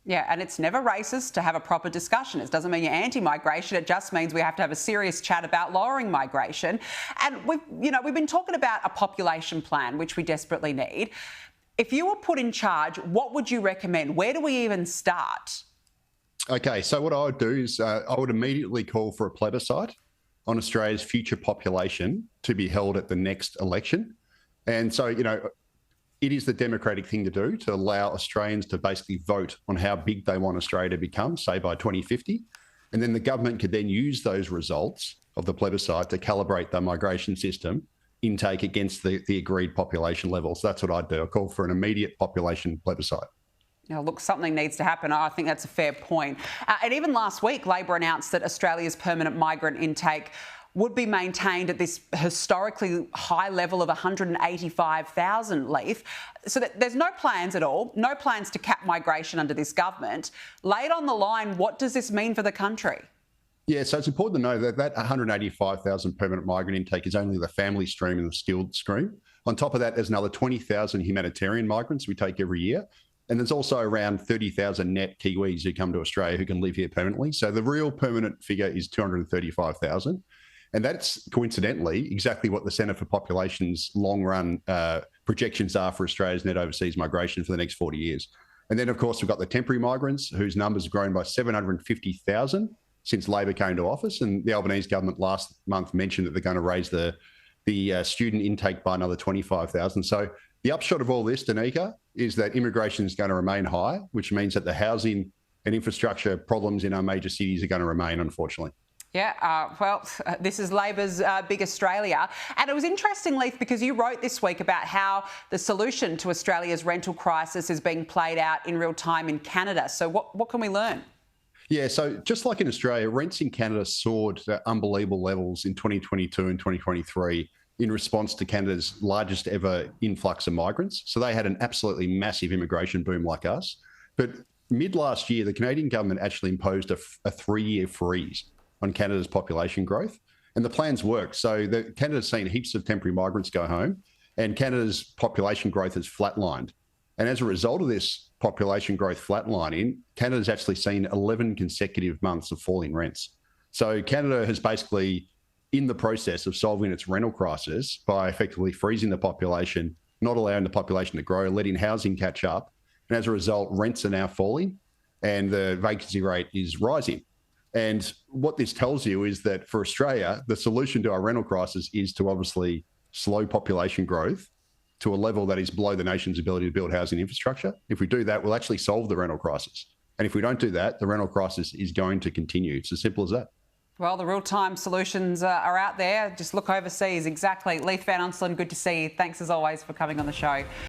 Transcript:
Yeah, and it's never racist to have a proper discussion. It doesn't mean you're anti-migration. It just means we have to have a serious chat about lowering migration. And we've been talking about a population plan, which we desperately need. If you were put in charge, what would you recommend? Where do we even start? Okay, so what I would do is I would immediately call for a plebiscite on Australia's future population to be held at the next election. And so, it is the democratic thing to do to allow Australians to basically vote on how big they want Australia to become, say by 2050. And then the government could then use those results of the plebiscite to calibrate the migration system intake against the agreed population levels. That's what I'd do. I call for an immediate population plebiscite. Now, look, something needs to happen. I think that's a fair point. And even last week, Labor announced that Australia's permanent migrant intake would be maintained at this historically high level of 185,000, Leith. So there's no plans at all, no plans to cap migration under this government. Laid on the line, what does this mean for the country? Yeah, so it's important to know that 185,000 permanent migrant intake is only the family stream and the skilled stream. On top of that, there's another 20,000 humanitarian migrants we take every year. And there's also around 30,000 net Kiwis who come to Australia who can live here permanently. So the real permanent figure is 235,000. And that's coincidentally exactly what the Centre for Population's long-run projections are for Australia's net overseas migration for the next 40 years. And then, of course, we've got the temporary migrants whose numbers have grown by 750,000 since Labor came to office. And the Albanese government last month mentioned that they're going to raise the student intake by another 25,000. So the upshot of all this, Danica, is that immigration is going to remain high, which means that the housing and infrastructure problems in our major cities are going to remain, unfortunately. Yeah, this is Labor's Big Australia. And it was interesting, Leith, because you wrote this week about how the solution to Australia's rental crisis is being played out in real time in Canada. So what can we learn? Yeah, so just like in Australia, rents in Canada soared to unbelievable levels in 2022 and 2023 in response to Canada's largest ever influx of migrants. So they had an absolutely massive immigration boom like us. But mid last year, the Canadian government actually imposed a 3-year freeze on Canada's population growth. And the plans worked. So Canada's seen heaps of temporary migrants go home and Canada's population growth has flatlined. And as a result of this population growth flatlining, Canada's actually seen 11 consecutive months of falling rents. So Canada has basically in the process of solving its rental crisis by effectively freezing the population, not allowing the population to grow, letting housing catch up. And as a result, rents are now falling and the vacancy rate is rising. And what this tells you is that for Australia, the solution to our rental crisis is to obviously slow population growth to a level that is below the nation's ability to build housing infrastructure. If we do that, we'll actually solve the rental crisis. And if we don't do that, the rental crisis is going to continue. It's as simple as that. Well, the real-time solutions are out there. Just look overseas. Exactly. Leith van Onselen, good to see you. Thanks as always for coming on the show.